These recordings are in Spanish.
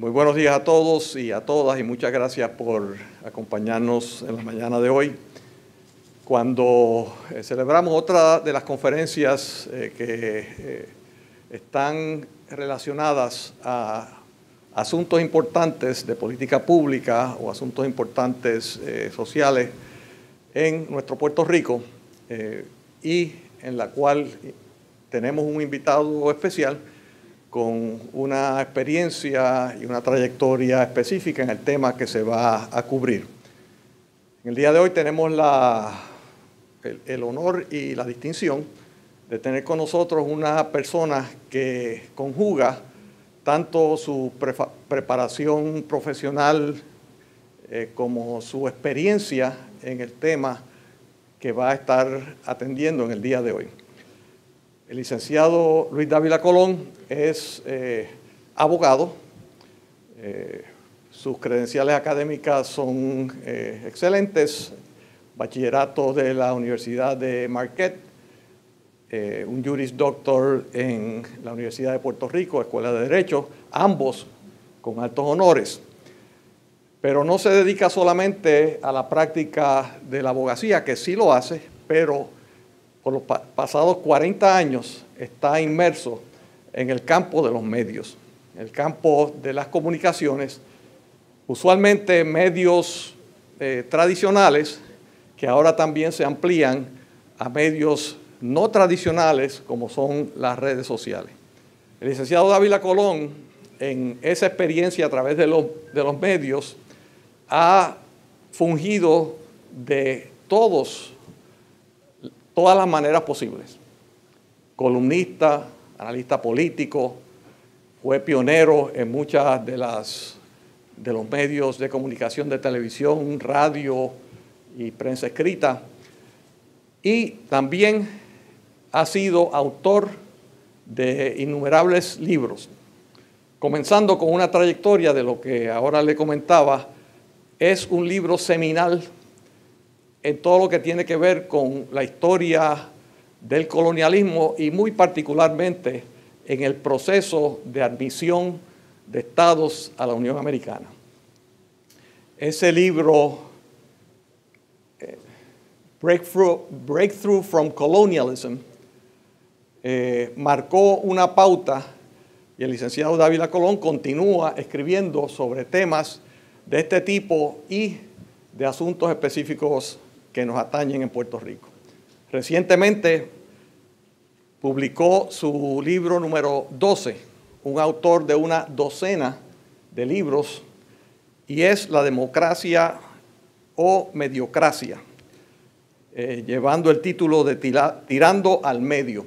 Muy buenos días a todos y a todas y muchas gracias por acompañarnos en la mañana de hoy. Cuando celebramos otra de las conferencias que están relacionadas a asuntos importantes de política pública o asuntos importantes sociales en nuestro Puerto Rico y en la cual tenemos un invitado especial con una experiencia y una trayectoria específica en el tema que se va a cubrir. En el día de hoy tenemos el honor y la distinción de tener con nosotros una persona que conjuga tanto su preparación profesional como su experiencia en el tema que va a estar atendiendo en el día de hoy. El licenciado Luis Dávila Colón es abogado. Sus credenciales académicas son excelentes. Bachillerato de la Universidad de Marquette, un Juris Doctor en la Universidad de Puerto Rico, Escuela de Derecho, ambos con altos honores. Pero no se dedica solamente a la práctica de la abogacía, que sí lo hace, pero por los pasados 40 años está inmerso en el campo de los medios, el campo de las comunicaciones, usualmente medios tradicionales que ahora también se amplían a medios no tradicionales como son las redes sociales. El licenciado Dávila Colón, en esa experiencia a través de los medios, ha fungido de todas las maneras posibles. Columnista, analista político, fue pionero en muchas de los medios de comunicación de televisión, radio y prensa escrita. Y también ha sido autor de innumerables libros, comenzando con una trayectoria de lo que ahora le comentaba. Es un libro seminal en todo lo que tiene que ver con la historia del colonialismo y muy particularmente en el proceso de admisión de estados a la Unión Americana. Ese libro, Breakthrough from Colonialism, marcó una pauta y el licenciado Dávila Colón continúa escribiendo sobre temas de este tipo y de asuntos específicos que nos atañen en Puerto Rico. Recientemente publicó su libro número 12, un autor de una docena de libros, y es La democracia o mediocracia, llevando el título de Tirando al medio.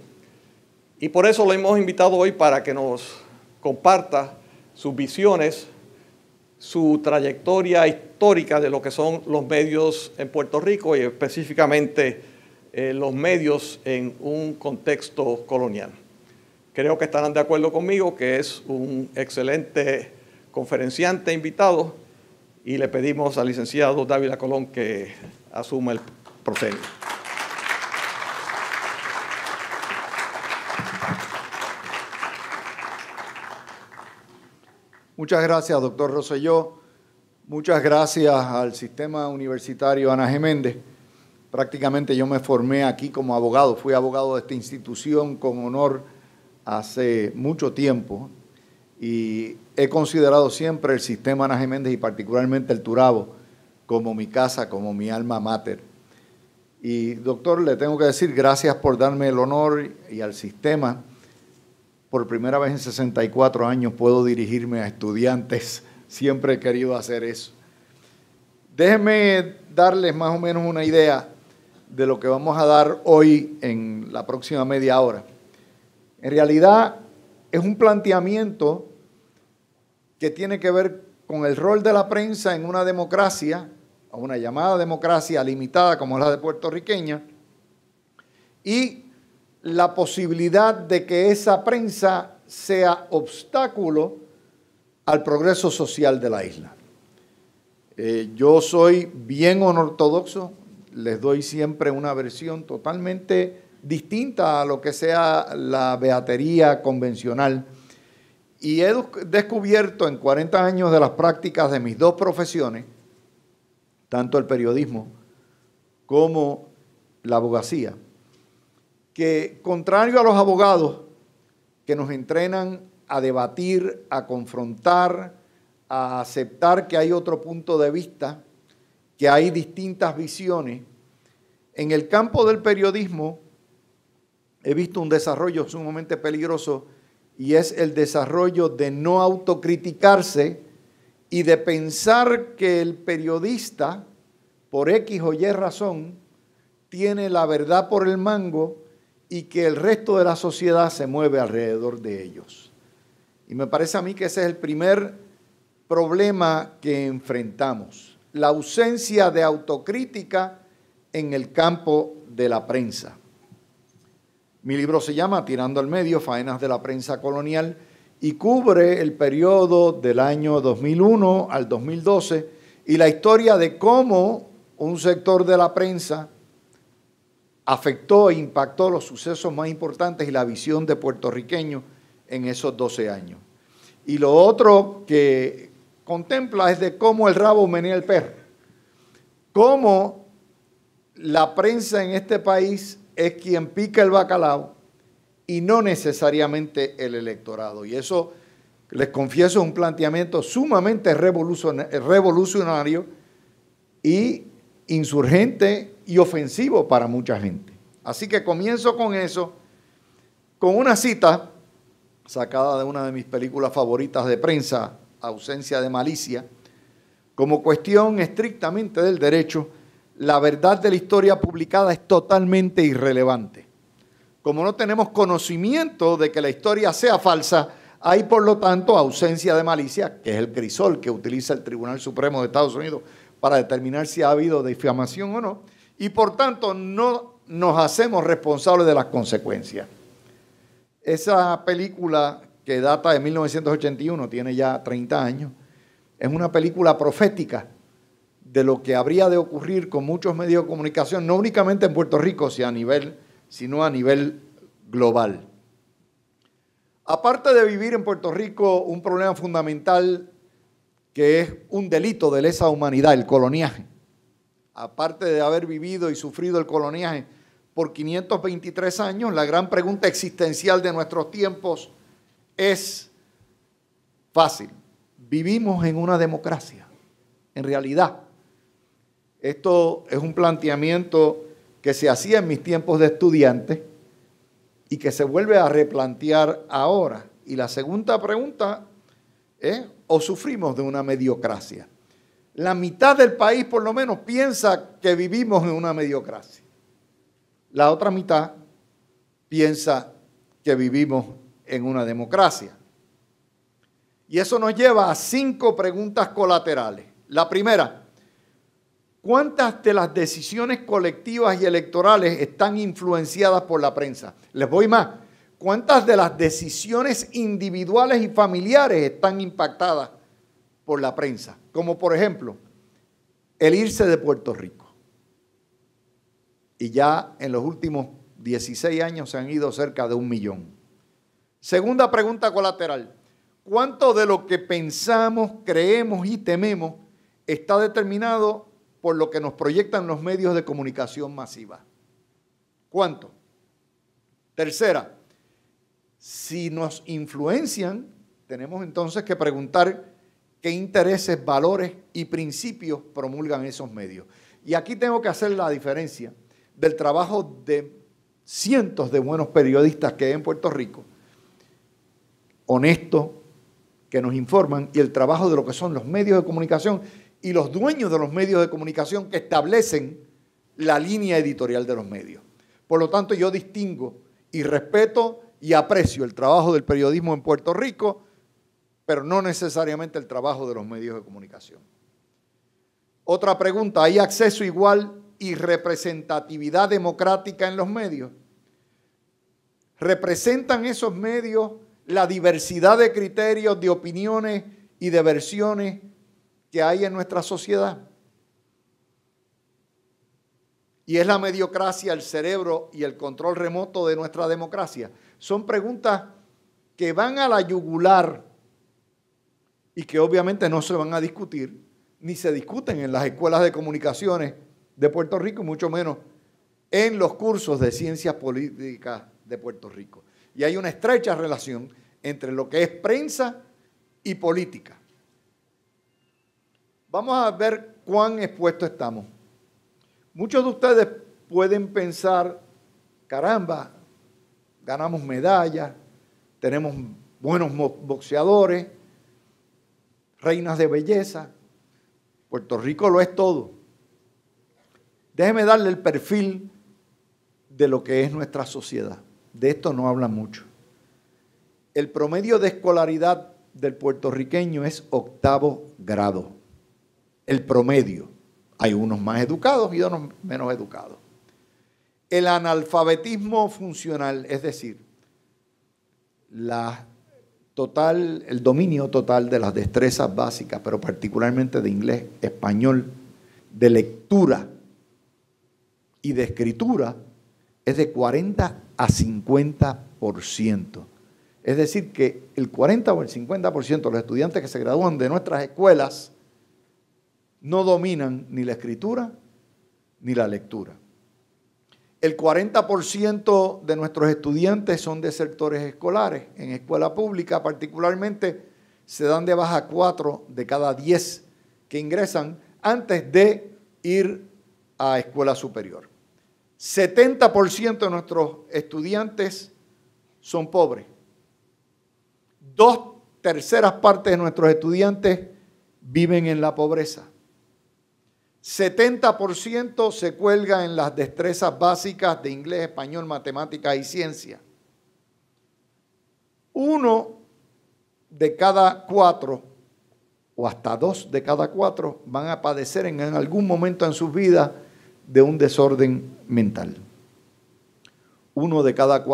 Y por eso lo hemos invitado hoy para que nos comparta sus visiones, su trayectoria histórica de lo que son los medios en Puerto Rico y específicamente los medios en un contexto colonial. Creo que estarán de acuerdo conmigo que es un excelente conferenciante invitado y le pedimos al licenciado Dávila Colón que asuma el proscenio. Muchas gracias, doctor Rosselló. Muchas gracias al Sistema Universitario Ana G. Méndez. Prácticamente yo me formé aquí como abogado. Fui abogado de esta institución con honor hace mucho tiempo y he considerado siempre el Sistema Ana G. Méndez y particularmente el Turabo como mi casa, como mi alma mater. Y, doctor, le tengo que decir gracias por darme el honor y al sistema. Por primera vez en 64 años puedo dirigirme a estudiantes. Siempre he querido hacer eso. Déjenme darles más o menos una idea de lo que vamos a dar hoy en la próxima media hora. En realidad es un planteamiento que tiene que ver con el rol de la prensa en una democracia, o una llamada democracia limitada como es la de puertorriqueña, y la posibilidad de que esa prensa sea obstáculo al progreso social de la isla. Yo soy bien ortodoxo, les doy siempre una versión totalmente distinta a lo que sea la beatería convencional Y he descubierto en 40 años de las prácticas de mis dos profesiones, tanto el periodismo como la abogacía, que contrario a los abogados que nos entrenan a debatir, a confrontar, a aceptar que hay otro punto de vista, que hay distintas visiones, en el campo del periodismo he visto un desarrollo sumamente peligroso y es el desarrollo de no autocriticarse y de pensar que el periodista, por X o Y razón, tiene la verdad por el mango y que el resto de la sociedad se mueve alrededor de ellos. Y me parece a mí que ese es el primer problema que enfrentamos, la ausencia de autocrítica en el campo de la prensa. Mi libro se llama Tirando al Medio, Faenas de la Prensa Colonial, y cubre el periodo del año 2001 al 2012 y la historia de cómo un sector de la prensa afectó e impactó los sucesos más importantes y la visión de puertorriqueños en esos 12 años. Y lo otro que contempla es de cómo el rabo menea el perro, cómo la prensa en este país es quien pica el bacalao y no necesariamente el electorado. Y eso, les confieso, es un planteamiento sumamente revolucionario y insurgente y ofensivo para mucha gente. Así que comienzo con eso, con una cita sacada de una de mis películas favoritas de prensa, Ausencia de Malicia. Como cuestión estrictamente del derecho, la verdad de la historia publicada es totalmente irrelevante. Como no tenemos conocimiento de que la historia sea falsa, hay por lo tanto ausencia de malicia, que es el crisol que utiliza el Tribunal Supremo de Estados Unidos para determinar si ha habido difamación o no, y por tanto no nos hacemos responsables de las consecuencias. Esa película, que data de 1981, tiene ya 30 años, es una película profética de lo que habría de ocurrir con muchos medios de comunicación, no únicamente en Puerto Rico, sino a nivel global. Aparte de vivir en Puerto Rico un problema fundamental que es un delito de lesa humanidad, el coloniaje, aparte de haber vivido y sufrido el coloniaje por 523 años, la gran pregunta existencial de nuestros tiempos es fácil. ¿Vivimos en una democracia? En realidad, esto es un planteamiento que se hacía en mis tiempos de estudiante y que se vuelve a replantear ahora. Y la segunda pregunta es, ¿o sufrimos de una mediocracia? La mitad del país, por lo menos, piensa que vivimos en una mediocracia. La otra mitad piensa que vivimos en una democracia. Y eso nos lleva a 5 preguntas colaterales. La primera, ¿cuántas de las decisiones colectivas y electorales están influenciadas por la prensa? Les voy más. ¿Cuántas de las decisiones individuales y familiares están impactadas por la prensa? Como por ejemplo, el irse de Puerto Rico. Y ya en los últimos 16 años se han ido cerca de 1 millón. Segunda pregunta colateral. ¿Cuánto de lo que pensamos, creemos y tememos está determinado por lo que nos proyectan los medios de comunicación masiva? ¿Cuánto? Tercera, si nos influencian, tenemos entonces que preguntar qué intereses, valores y principios promulgan esos medios. Y aquí tengo que hacer la diferencia del trabajo de cientos de buenos periodistas que hay en Puerto Rico, honestos, que nos informan, y el trabajo de lo que son los medios de comunicación y los dueños de los medios de comunicación que establecen la línea editorial de los medios. Por lo tanto, yo distingo y respeto y aprecio el trabajo del periodismo en Puerto Rico, pero no necesariamente el trabajo de los medios de comunicación. Otra pregunta, ¿hay acceso igual y representatividad democrática en los medios? ¿Representan esos medios la diversidad de criterios, de opiniones y de versiones que hay en nuestra sociedad? ¿Y es la mediocracia el cerebro y el control remoto de nuestra democracia? Son preguntas que van a la yugular y que obviamente no se van a discutir, ni se discuten en las escuelas de comunicaciones de Puerto Rico, mucho menos en los cursos de ciencias políticas de Puerto Rico. Y hay una estrecha relación entre lo que es prensa y política. Vamos a ver cuán expuestos estamos. Muchos de ustedes pueden pensar, caramba, ganamos medallas, tenemos buenos boxeadores, reinas de belleza. Puerto Rico lo es todo. Déjeme darle el perfil de lo que es nuestra sociedad. De esto no hablan mucho. El promedio de escolaridad del puertorriqueño es 8º grado. El promedio. Hay unos más educados y otros menos educados. El analfabetismo funcional, es decir, el dominio total de las destrezas básicas, pero particularmente de inglés, español, de lectura y de escritura, es de 40 a 50%. Es decir, que el 40 o el 50% de los estudiantes que se gradúan de nuestras escuelas no dominan ni la escritura ni la lectura. El 40% de nuestros estudiantes son desertores escolares. En escuela pública particularmente se dan de baja 4 de cada 10 que ingresan antes de ir a escuela superior. 70% de nuestros estudiantes son pobres. 2/3 partes de nuestros estudiantes viven en la pobreza. 70% se cuelga en las destrezas básicas de inglés, español, matemáticas y ciencia. 1 de cada 4 o hasta 2 de cada 4 van a padecer en algún momento en sus vidas de un desorden mental. 1 de cada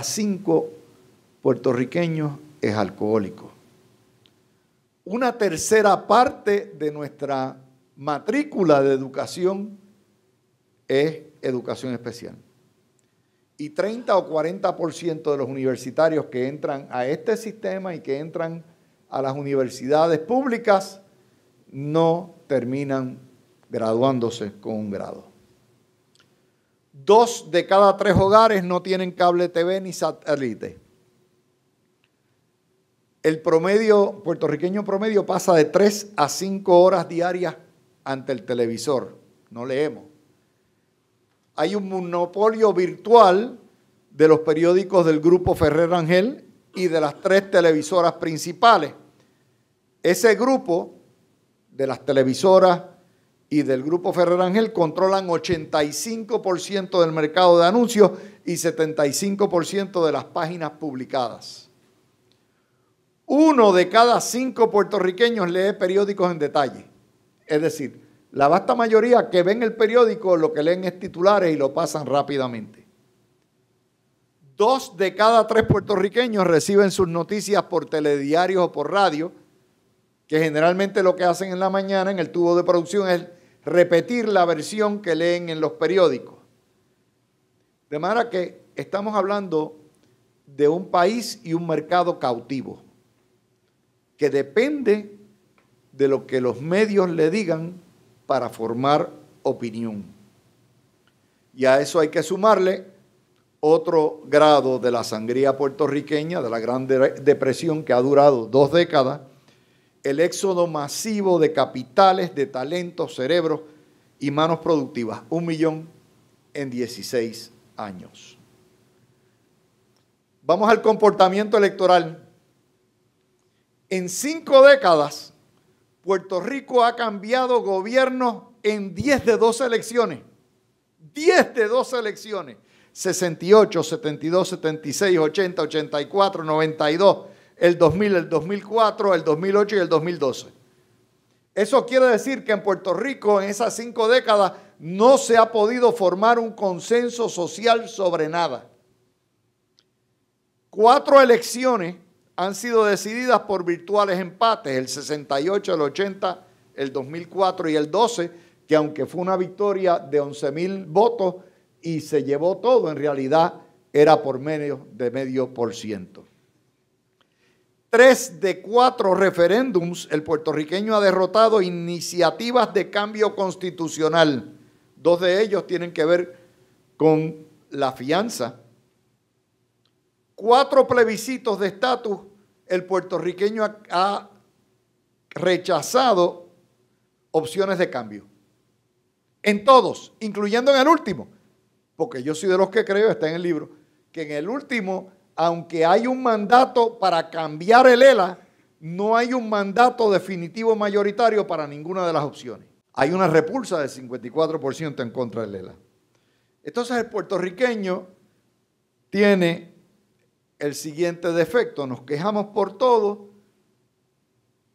5 puertorriqueños es alcohólico. 1/3 parte de nuestra matrícula de educación es educación especial. Y 30 o 40% de los universitarios que entran a este sistema y que entran a las universidades públicas no terminan graduándose con un grado. 2 de cada 3 hogares no tienen cable TV ni satélite. El puertorriqueño promedio pasa de 3 a 5 horas diarias ante el televisor. No leemos. Hay un monopolio virtual de los periódicos del Grupo Ferrer Angel y de las 3 televisoras principales. Ese grupo de las televisoras y del Grupo Ferrer Angel controlan 85% del mercado de anuncios y 75% de las páginas publicadas. 1 de cada 5 puertorriqueños lee periódicos en detalle. Es decir, la vasta mayoría que ven el periódico lo que leen es titulares y lo pasan rápidamente. 2 de cada 3 puertorriqueños reciben sus noticias por telediarios o por radio, que generalmente lo que hacen en la mañana en el tubo de producción es repetir la versión que leen en los periódicos. De manera que estamos hablando de un país y un mercado cautivo, que depende de lo que los medios le digan para formar opinión. Y a eso hay que sumarle otro grado de la sangría puertorriqueña, de la Gran Depresión que ha durado 2 décadas, el éxodo masivo de capitales, de talentos, cerebros y manos productivas, 1 millón en 16 años. Vamos al comportamiento electoral. En 5 décadas, Puerto Rico ha cambiado gobierno en 10 de 12 elecciones. 10 de 12 elecciones. 68, 72, 76, 80, 84, 92, el 2000, el 2004, el 2008 y el 2012. Eso quiere decir que en Puerto Rico, en esas 5 décadas, no se ha podido formar un consenso social sobre nada. 4 elecciones han sido decididas por virtuales empates, el 68, el 80, el 2004 y el 12, que aunque fue una victoria de 11,000 votos y se llevó todo, en realidad era por medio de 0,5%. 3 de 4 referéndums, el puertorriqueño ha derrotado iniciativas de cambio constitucional. 2 de ellos tienen que ver con la fianza. 4 plebiscitos de estatus, el puertorriqueño ha rechazado opciones de cambio. En todos, incluyendo en el último, porque yo soy de los que creo, está en el libro, que en el último, aunque hay un mandato para cambiar el ELA, no hay un mandato definitivo mayoritario para ninguna de las opciones. Hay una repulsa del 54% en contra del ELA. Entonces el puertorriqueño tiene el siguiente defecto: nos quejamos por todo,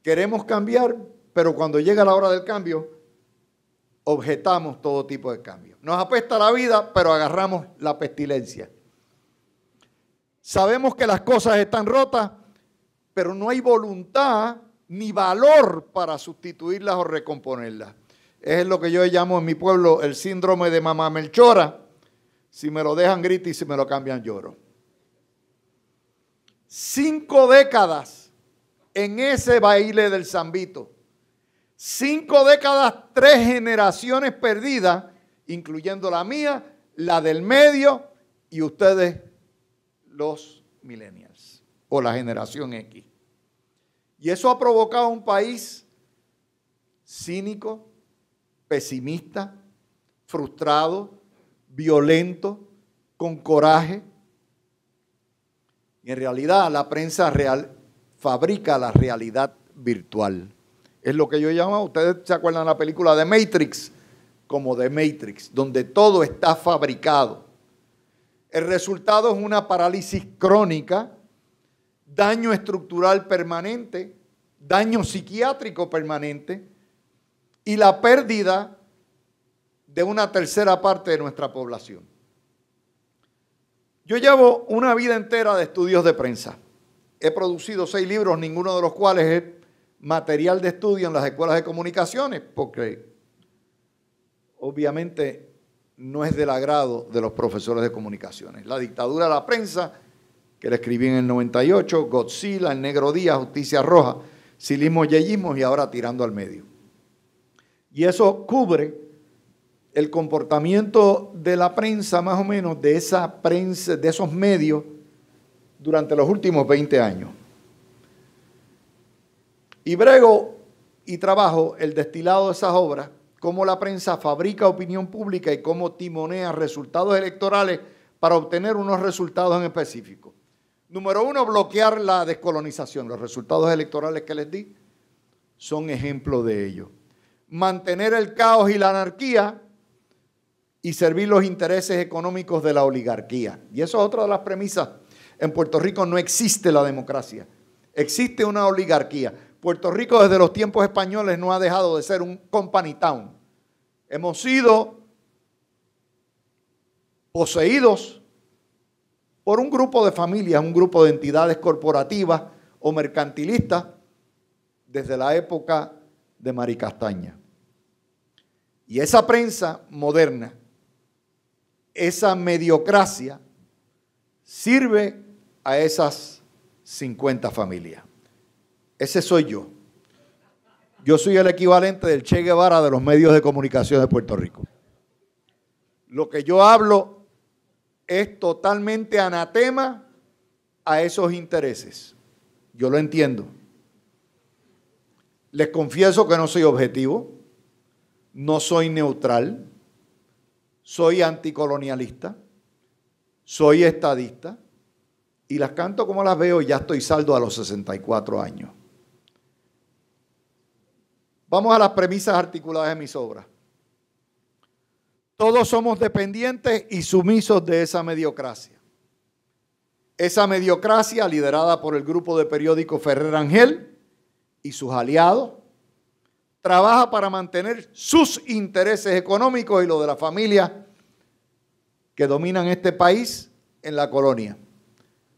queremos cambiar, pero cuando llega la hora del cambio, objetamos todo tipo de cambio. Nos apesta la vida, pero agarramos la pestilencia. Sabemos que las cosas están rotas, pero no hay voluntad ni valor para sustituirlas o recomponerlas. Es lo que yo llamo en mi pueblo el síndrome de mamá Melchora. Si me lo dejan grito y si me lo cambian lloro. 5 décadas en ese baile del Zambito. 5 décadas, 3 generaciones perdidas, incluyendo la mía, la del medio y ustedes, los millennials o la generación X. Y eso ha provocado un país cínico, pesimista, frustrado, violento, con coraje. Y en realidad la prensa real fabrica la realidad virtual. Es lo que yo llamo, ustedes se acuerdan de la película de Matrix, como de Matrix, donde todo está fabricado. El resultado es una parálisis crónica, daño estructural permanente, daño psiquiátrico permanente y la pérdida de una tercera parte de nuestra población. Yo llevo una vida entera de estudios de prensa. He producido 6 libros, ninguno de los cuales es material de estudio en las escuelas de comunicaciones, porque obviamente no es del agrado de los profesores de comunicaciones. La dictadura de la prensa, que le escribí en el 98, Godzilla, El Negro Día, Justicia Roja, Cilismo, Yeyismo y ahora Tirando al Medio. Y eso cubre el comportamiento de la prensa, más o menos, de esa prensa, de esos medios, durante los últimos 20 años. Y brego y trabajo el destilado de esas obras, cómo la prensa fabrica opinión pública y cómo timonea resultados electorales para obtener unos resultados en específico. Número 1, bloquear la descolonización. Los resultados electorales que les di son ejemplo de ello. Mantener el caos y la anarquía y servir los intereses económicos de la oligarquía. Y eso es otra de las premisas. En Puerto Rico no existe la democracia, existe una oligarquía. Puerto Rico desde los tiempos españoles no ha dejado de ser un company town. Hemos sido poseídos por un grupo de familias, un grupo de entidades corporativas o mercantilistas desde la época de Mari Castaña. Y esa prensa moderna, esa mediocracia, sirve a esas 50 familias. Ese soy yo. Yo soy el equivalente del Che Guevara de los medios de comunicación de Puerto Rico. Lo que yo hablo es totalmente anatema a esos intereses. Yo lo entiendo. Les confieso que no soy objetivo, no soy neutral, soy anticolonialista, soy estadista y las canto como las veo y ya estoy saldo a los 64 años. Vamos a las premisas articuladas de mis obras. Todos somos dependientes y sumisos de esa mediocracia. Esa mediocracia, liderada por el grupo de periódico Ferrer Ángel y sus aliados, trabaja para mantener sus intereses económicos y los de la familia que dominan este país en la colonia.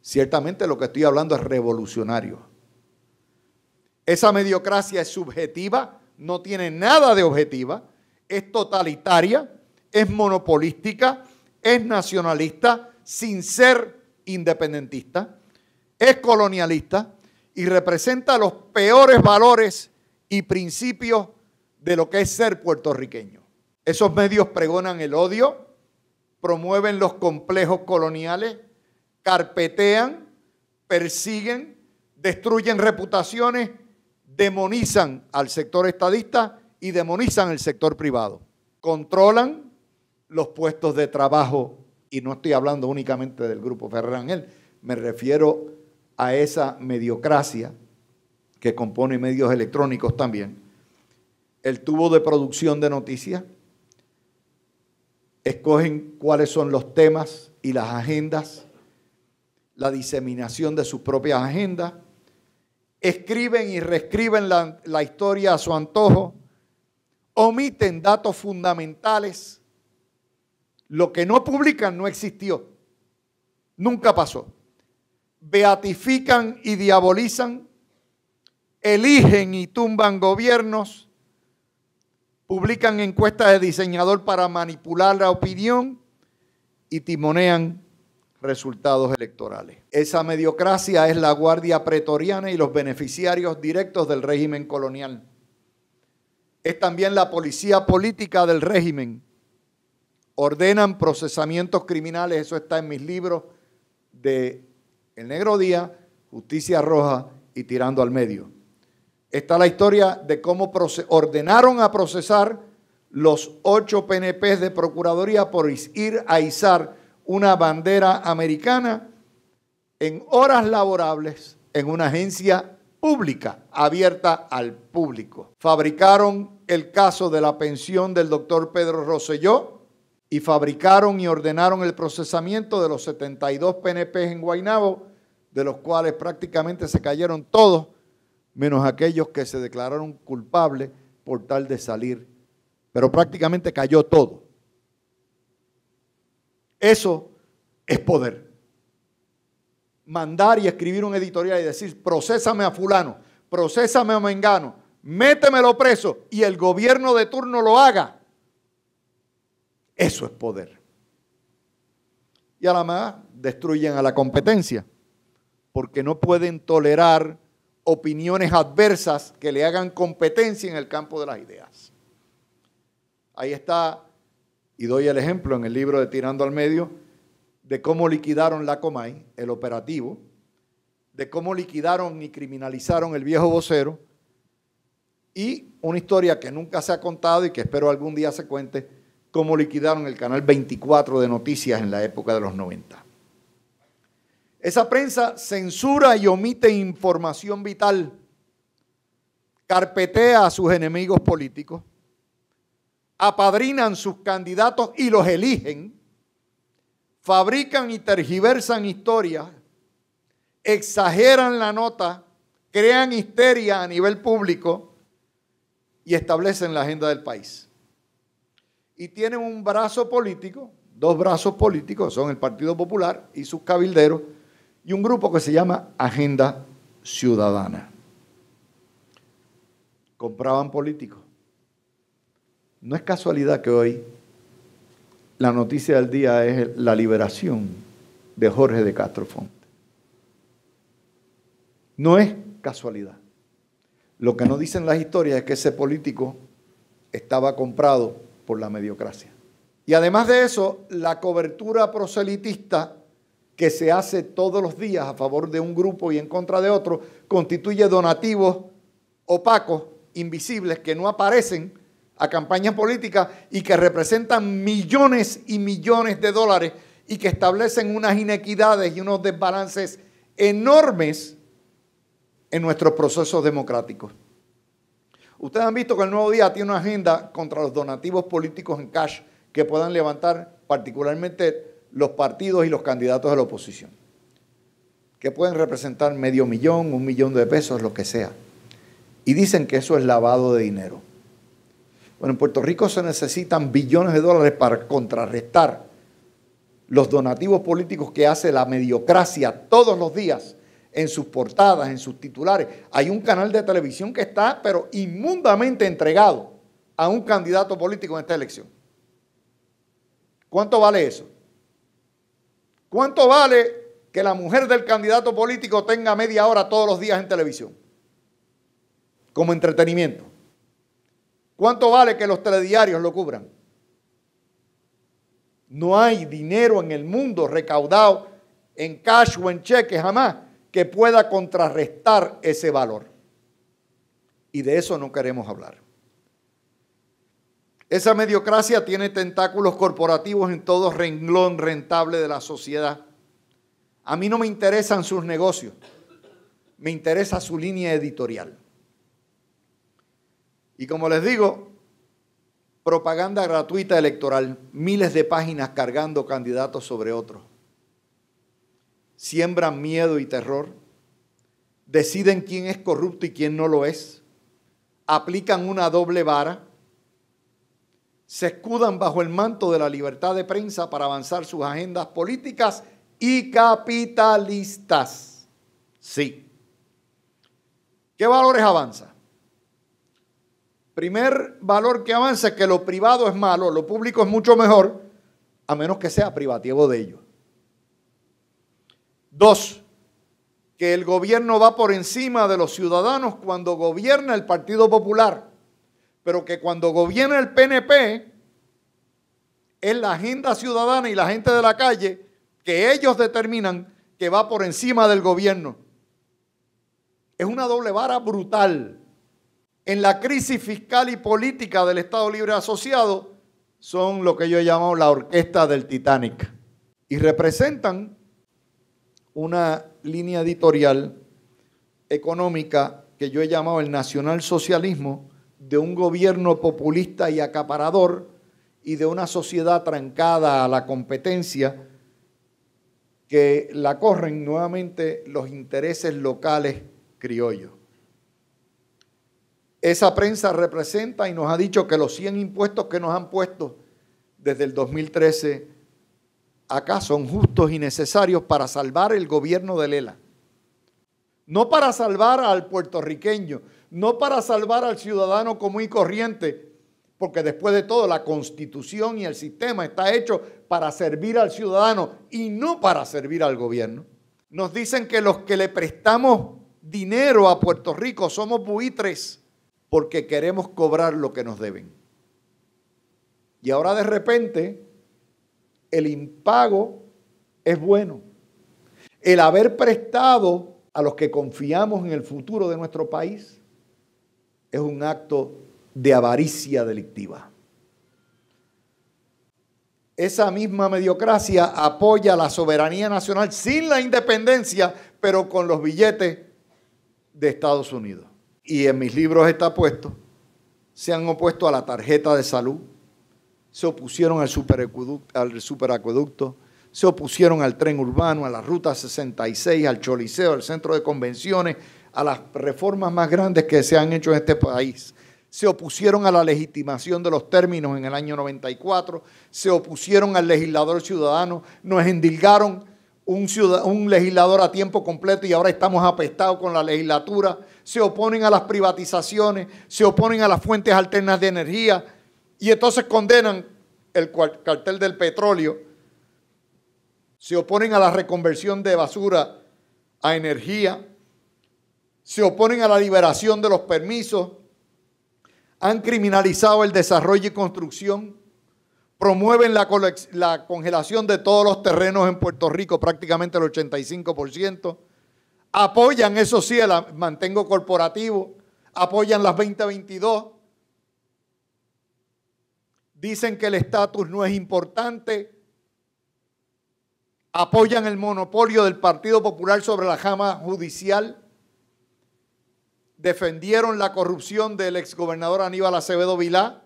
Ciertamente lo que estoy hablando es revolucionario. Esa mediocracia es subjetiva, no tiene nada de objetiva, es totalitaria, es monopolística, es nacionalista, sin ser independentista, es colonialista y representa los peores valores y principios de lo que es ser puertorriqueño. Esos medios pregonan el odio, promueven los complejos coloniales, carpetean, persiguen, destruyen reputaciones, demonizan al sector estadista y demonizan el sector privado. Controlan los puestos de trabajo, y no estoy hablando únicamente del Grupo Ferrer Ángel, me refiero a esa mediocracia que compone medios electrónicos también. El tubo de producción de noticias, escogen cuáles son los temas y las agendas, la diseminación de sus propias agendas, escriben y reescriben la historia a su antojo, omiten datos fundamentales. Lo que no publican no existió, nunca pasó. Beatifican y diabolizan, eligen y tumban gobiernos, publican encuestas de diseñador para manipular la opinión y timonean resultados electorales. Esa mediocracia es la guardia pretoriana y los beneficiarios directos del régimen colonial. Es también la policía política del régimen. Ordenan procesamientos criminales, eso está en mis libros de El Negro Día, Justicia Roja y Tirando al Medio. Está la historia de cómo ordenaron a procesar los 8 PNPs de Procuraduría por ir a izar una bandera americana en horas laborables en una agencia pública, abierta al público. Fabricaron el caso de la pensión del doctor Pedro Rosselló y fabricaron y ordenaron el procesamiento de los 72 PNPs en Guaynabo, de los cuales prácticamente se cayeron todos, menos aquellos que se declararon culpables por tal de salir. Pero prácticamente cayó todo. Eso es poder. Mandar y escribir un editorial y decir, procésame a fulano, procésame a mengano, métemelo preso y el gobierno de turno lo haga. Eso es poder. Y además destruyen a la competencia, porque no pueden tolerar opiniones adversas que le hagan competencia en el campo de las ideas. Ahí está, y doy el ejemplo en el libro de Tirando al Medio, de cómo liquidaron la Comay, el operativo, de cómo liquidaron y criminalizaron el Viejo Vocero, y una historia que nunca se ha contado y que espero algún día se cuente, cómo liquidaron el canal 24 de noticias en la época de los 90. Esa prensa censura y omite información vital, carpetea a sus enemigos políticos, apadrinan sus candidatos y los eligen, fabrican y tergiversan historias, exageran la nota, crean histeria a nivel público y establecen la agenda del país. Y tienen un brazo político, 2 brazos políticos, son el Partido Popular y sus cabilderos, y un grupo que se llama Agenda Ciudadana. Compraban políticos. No es casualidad que hoy la noticia del día es la liberación de Jorge de Castro Fonte. No es casualidad. Lo que no dicen las historias es que ese político estaba comprado por la mediocracia. Y además de eso, la cobertura proselitista que se hace todos los días a favor de un grupo y en contra de otro, constituye donativos opacos, invisibles, que no aparecen a campañas políticas y que representan millones y millones de dólares y que establecen unas inequidades y unos desbalances enormes en nuestros procesos democráticos. Ustedes han visto que el Nuevo Día tiene una agenda contra los donativos políticos en cash que puedan levantar particularmente los partidos y los candidatos de la oposición, que pueden representar $500,000, $1,000,000 de pesos, lo que sea. Y dicen que eso es lavado de dinero. Bueno, en Puerto Rico se necesitan billones de dólares para contrarrestar los donativos políticos que hace la mediocracia todos los días en sus portadas, en sus titulares. Hay un canal de televisión que está, pero inmundamente entregado a un candidato político en esta elección. ¿Cuánto vale eso? ¿Cuánto vale que la mujer del candidato político tenga media hora todos los días en televisión, como entretenimiento. ¿Cuánto vale que los telediarios lo cubran? No hay dinero en el mundo recaudado en cash o en cheque jamás que pueda contrarrestar ese valor. Y de eso no queremos hablar. Esa mediocracia tiene tentáculos corporativos en todo renglón rentable de la sociedad. A mí no me interesan sus negocios, me interesa su línea editorial. Y como les digo, propaganda gratuita electoral, miles de páginas cargando candidatos sobre otros. Siembran miedo y terror, deciden quién es corrupto y quién no lo es, aplican una doble vara, se escudan bajo el manto de la libertad de prensa para avanzar sus agendas políticas y capitalistas. Sí. ¿Qué valores avanza? Primer valor que avanza es que lo privado es malo, lo público es mucho mejor, a menos que sea privativo de ellos. 2, que el gobierno va por encima de los ciudadanos cuando gobierna el Partido Popular, pero que cuando gobierna el PNP es la agenda ciudadana y la gente de la calle que ellos determinan que va por encima del gobierno. Es una doble vara brutal. En la crisis fiscal y política del Estado Libre Asociado son lo que yo he llamado la orquesta del Titanic y representan una línea editorial económica que yo he llamado el nacionalsocialismo de un gobierno populista y acaparador y de una sociedad trancada a la competencia que la corren nuevamente los intereses locales criollos. Esa prensa representa y nos ha dicho que los 100 impuestos que nos han puesto desde el 2013 acá son justos y necesarios para salvar el gobierno de Lela. No para salvar al puertorriqueño, no para salvar al ciudadano común y corriente, porque después de todo la Constitución y el sistema está hecho para servir al ciudadano y no para servir al gobierno. Nos dicen que los que le prestamos dinero a Puerto Rico somos buitres porque queremos cobrar lo que nos deben. Y ahora de repente el impago es bueno. El haber prestado a los que confiamos en el futuro de nuestro país es un acto de avaricia delictiva. Esa misma mediocracia apoya la soberanía nacional sin la independencia, pero con los billetes de Estados Unidos. Y en mis libros está puesto, se han opuesto a la tarjeta de salud, se opusieron al superacueducto, se opusieron al tren urbano, a la Ruta 66, al Choliseo, al centro de convenciones, a las reformas más grandes que se han hecho en este país. Se opusieron a la legitimación de los términos en el año 94, se opusieron al legislador ciudadano, nos endilgaron un legislador a tiempo completo y ahora estamos apestados con la legislatura, se oponen a las privatizaciones, se oponen a las fuentes alternas de energía y entonces condenan el cartel del petróleo, se oponen a la reconversión de basura a energía, se oponen a la liberación de los permisos, han criminalizado el desarrollo y construcción, promueven la congelación de todos los terrenos en Puerto Rico, prácticamente el 85%, apoyan, eso sí, el mantengo corporativo, apoyan las 2022, dicen que el estatus no es importante, apoyan el monopolio del Partido Popular sobre la rama judicial, defendieron la corrupción del exgobernador Aníbal Acevedo Vilá,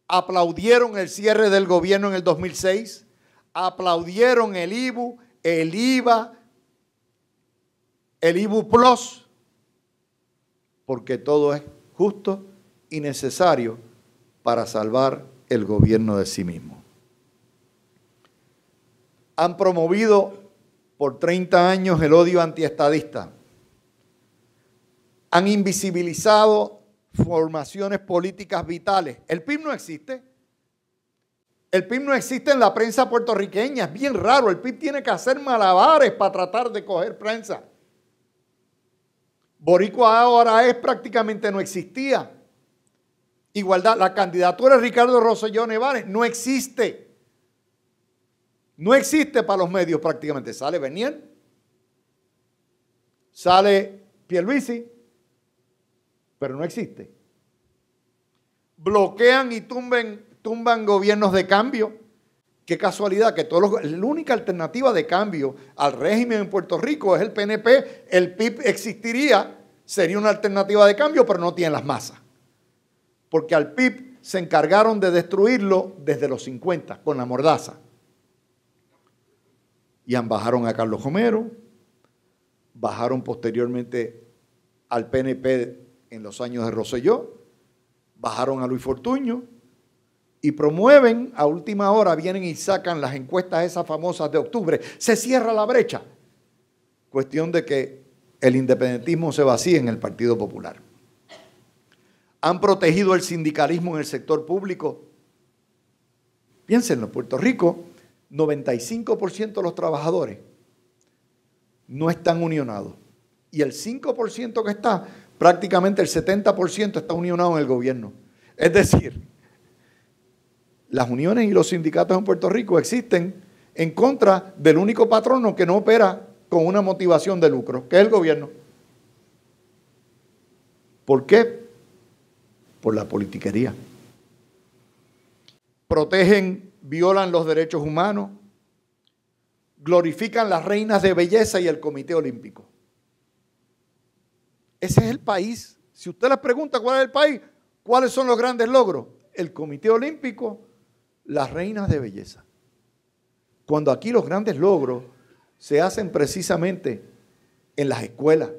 aplaudieron el cierre del gobierno en el 2006, aplaudieron el IBU, el IVA, el IBU Plus, porque todo es justo y necesario para salvar el gobierno de sí mismo. Han promovido por 30 años el odio antiestadista. Han invisibilizado formaciones políticas vitales. El PIB no existe. El PIB no existe en la prensa puertorriqueña, es bien raro. El PIB tiene que hacer malabares para tratar de coger prensa. Boricua ahora prácticamente no existía. Igualdad, la candidatura de Ricardo Rosselló Nevares no existe. No existe para los medios prácticamente. Sale Bernier, sale Pierluisi, pero no existe. Bloquean y tumban gobiernos de cambio. Qué casualidad que la única alternativa de cambio al régimen en Puerto Rico es el PNP. El PIB existiría, sería una alternativa de cambio, pero no tiene las masas. Porque al PIB se encargaron de destruirlo desde los 50 con la mordaza. Y bajaron a Carlos Romero, bajaron posteriormente al PNP en los años de Rosselló, bajaron a Luis Fortuño y promueven a última hora, vienen y sacan las encuestas esas famosas de octubre. Se cierra la brecha. Cuestión de que el independentismo se vacíe en el Partido Popular. Han protegido el sindicalismo en el sector público. Piénsenlo, en Puerto Rico, 95% de los trabajadores no están unionados. Y el 5% que está, prácticamente el 70% está unionado en el gobierno. Es decir, las uniones y los sindicatos en Puerto Rico existen en contra del único patrono que no opera con una motivación de lucro, que es el gobierno. ¿Por qué? Por la politiquería. Protegen, violan los derechos humanos, glorifican las reinas de belleza y el Comité Olímpico. Ese es el país. Si usted les pregunta cuál es el país, ¿cuáles son los grandes logros? El Comité Olímpico, las reinas de belleza. Cuando aquí los grandes logros se hacen precisamente en las escuelas,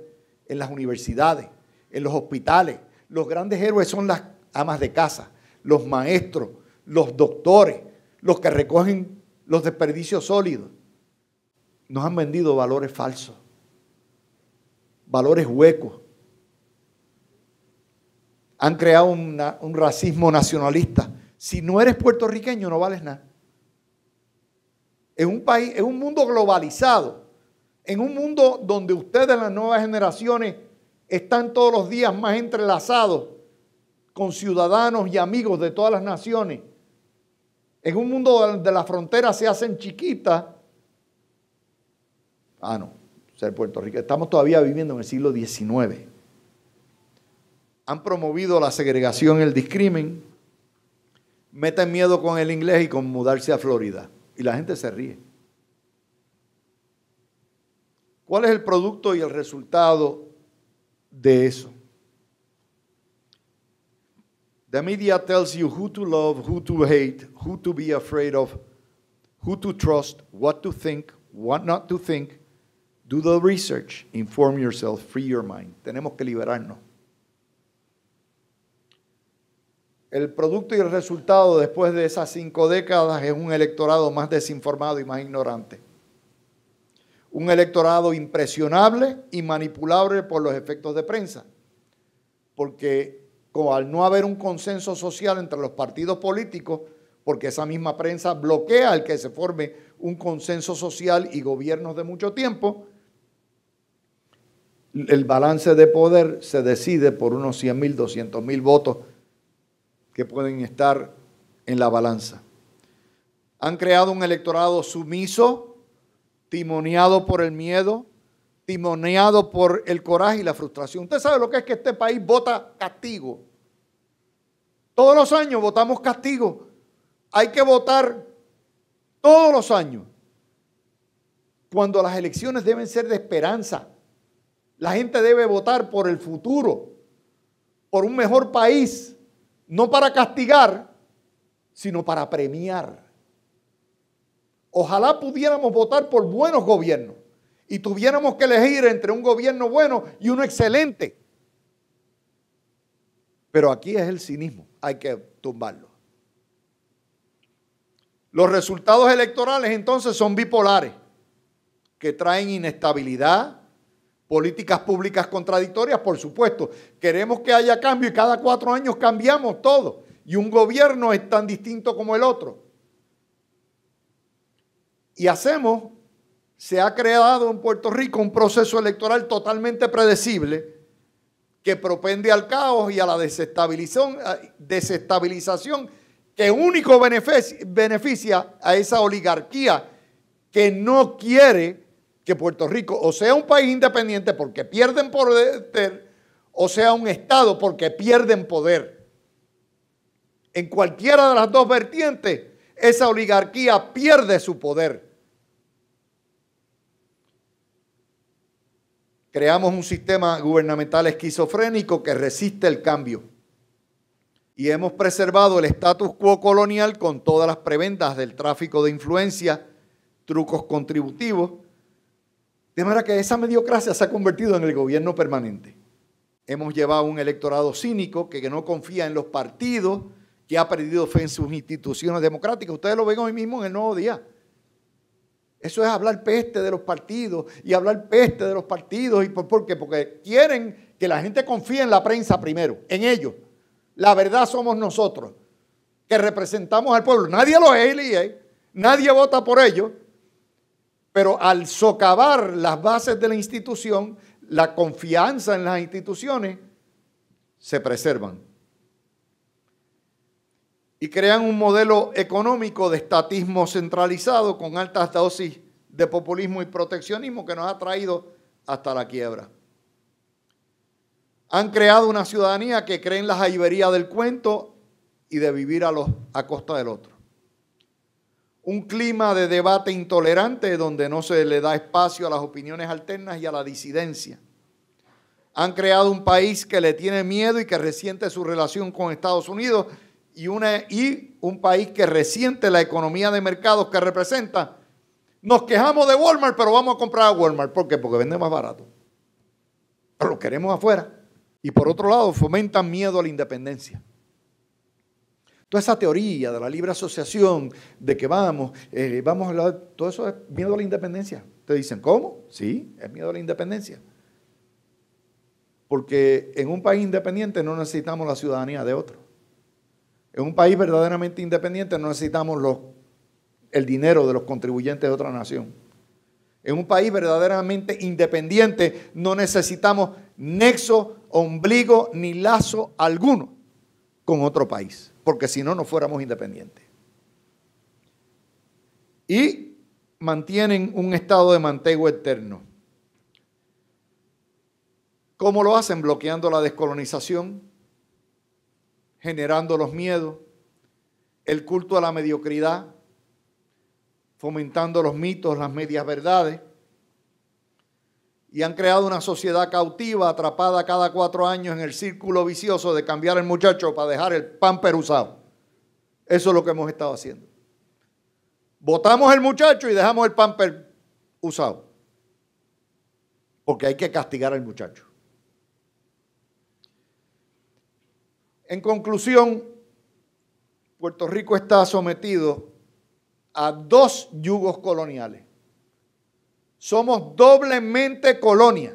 en las universidades, en los hospitales. Los grandes héroes son las amas de casa, los maestros, los doctores, los que recogen los desperdicios sólidos. Nos han vendido valores falsos, valores huecos. Han creado un racismo nacionalista. Si no eres puertorriqueño, no vales nada. En un país, en un mundo globalizado, en un mundo donde ustedes, las nuevas generaciones, están todos los días más entrelazados con ciudadanos y amigos de todas las naciones, en un mundo donde las fronteras se hacen chiquitas, ser Puerto Rico, estamos todavía viviendo en el siglo XIX. Han promovido la segregación y el discrimen, meten miedo con el inglés y con mudarse a Florida. Y la gente se ríe. ¿Cuál es el producto y el resultado de eso? The media tells you who to love, who to hate, who to be afraid of, who to trust, what to think, what not to think. Do the research, inform yourself, free your mind. Tenemos que liberarnos. El producto y el resultado después de esas 5 décadas es un electorado más desinformado y más ignorante. Un electorado impresionable y manipulable por los efectos de prensa. Porque al no haber un consenso social entre los partidos políticos, porque esa misma prensa bloquea el que se forme un consenso social y gobiernos de mucho tiempo, el balance de poder se decide por unos 100,000, 200,000 votos que pueden estar en la balanza. Han creado un electorado sumiso, timoneado por el miedo, timoneado por el coraje y la frustración. Usted sabe lo que es que este país vota castigo. Todos los años votamos castigo. Hay que votar todos los años. Cuando las elecciones deben ser de esperanza. La gente debe votar por el futuro, por un mejor país. No para castigar, sino para premiar. Ojalá pudiéramos votar por buenos gobiernos y tuviéramos que elegir entre un gobierno bueno y uno excelente. Pero aquí es el cinismo, hay que tumbarlo. Los resultados electorales entonces son bipolares, que traen inestabilidad, políticas públicas contradictorias, por supuesto. Queremos que haya cambio y cada 4 años cambiamos todo. Y un gobierno es tan distinto como el otro. se ha creado en Puerto Rico un proceso electoral totalmente predecible que propende al caos y a la desestabilización que único beneficia a esa oligarquía que no quiere que Puerto Rico o sea un país independiente porque pierden poder o sea un Estado porque pierden poder. En cualquiera de las dos vertientes, esa oligarquía pierde su poder. Creamos un sistema gubernamental esquizofrénico que resiste el cambio. Y hemos preservado el status quo colonial con todas las prebendas del tráfico de influencia, trucos contributivos, de manera que esa mediocracia se ha convertido en el gobierno permanente. Hemos llevado un electorado cínico que no confía en los partidos, que ha perdido fe en sus instituciones democráticas. Ustedes lo ven hoy mismo en el Nuevo Día. Eso es hablar peste de los partidos y hablar peste de los partidos. ¿Y por qué? Porque quieren que la gente confíe en la prensa primero, en ellos. La verdad somos nosotros, que representamos al pueblo. Nadie los elige, nadie vota por ellos, pero al socavar las bases de la institución, la confianza en las instituciones se preservan. Y crean un modelo económico de estatismo centralizado con altas dosis de populismo y proteccionismo que nos ha traído hasta la quiebra. Han creado una ciudadanía que cree en la jaibería del cuento y de vivir a costa del otro. Un clima de debate intolerante donde no se le da espacio a las opiniones alternas y a la disidencia. Han creado un país que le tiene miedo y que resiente su relación con Estados Unidos y un país que resiente la economía de mercados que representa. Nos quejamos de Walmart, pero vamos a comprar a Walmart. ¿Por qué? Porque vende más barato. Pero lo queremos afuera. Y por otro lado, fomentan miedo a la independencia. Toda esa teoría de la libre asociación, de que vamos a hablar, todo eso es miedo a la independencia. Ustedes dicen, ¿cómo? Sí, es miedo a la independencia. Porque en un país independiente no necesitamos la ciudadanía de otro. En un país verdaderamente independiente no necesitamos el dinero de los contribuyentes de otra nación. En un país verdaderamente independiente no necesitamos nexo, ombligo ni lazo alguno con otro país, porque si no, no fuéramos independientes. Y mantienen un estado de manteigo eterno. ¿Cómo lo hacen? Bloqueando la descolonización, generando los miedos, el culto a la mediocridad, fomentando los mitos, las medias verdades, y han creado una sociedad cautiva, atrapada cada 4 años en el círculo vicioso de cambiar el muchacho para dejar el pamper usado. Eso es lo que hemos estado haciendo. Botamos el muchacho y dejamos el pamper usado, porque hay que castigar al muchacho. En conclusión, Puerto Rico está sometido a 2 yugos coloniales. Somos doblemente colonia.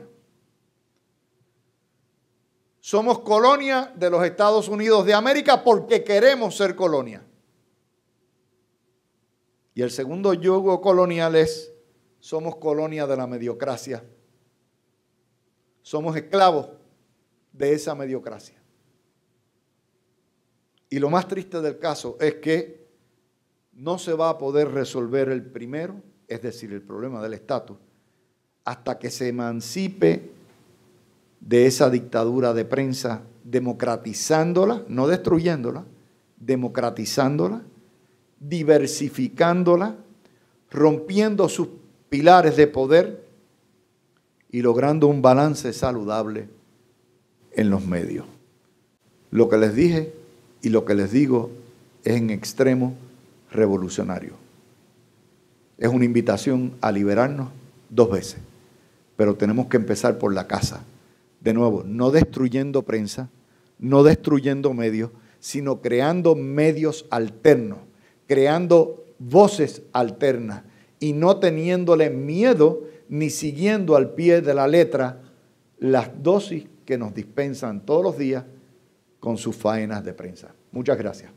Somos colonia de los Estados Unidos de América porque queremos ser colonia. Y el segundo yugo colonial es, somos colonia de la mediocracia. Somos esclavos de esa mediocracia. Y lo más triste del caso es que no se va a poder resolver el primero, es decir, el problema del estatus, hasta que se emancipe de esa dictadura de prensa, democratizándola, no destruyéndola, democratizándola, diversificándola, rompiendo sus pilares de poder y logrando un balance saludable en los medios. Lo que les dije y lo que les digo es en extremo revolucionario. Es una invitación a liberarnos 2 veces, pero tenemos que empezar por la casa. De nuevo, no destruyendo prensa, no destruyendo medios, sino creando medios alternos, creando voces alternas y no teniéndole miedo ni siguiendo al pie de la letra las dosis que nos dispensan todos los días con sus faenas de prensa. Muchas gracias.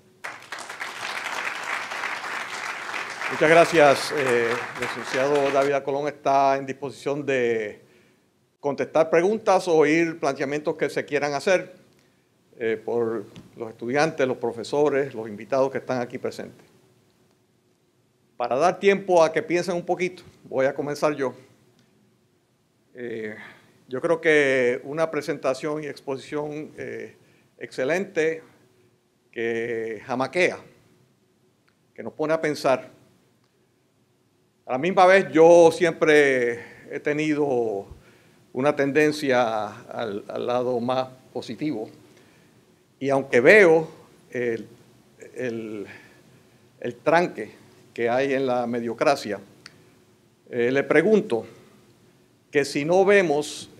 Muchas gracias. El licenciado David Colón está en disposición de contestar preguntas o oír planteamientos que se quieran hacer por los estudiantes, los profesores, los invitados que están aquí presentes. Para dar tiempo a que piensen un poquito, voy a comenzar yo. Yo creo que una presentación y exposición excelente que jamaquea, que nos pone a pensar. A la misma vez, yo siempre he tenido una tendencia al lado más positivo. Y aunque veo el tranque que hay en la mediocracia, le pregunto que si no vemos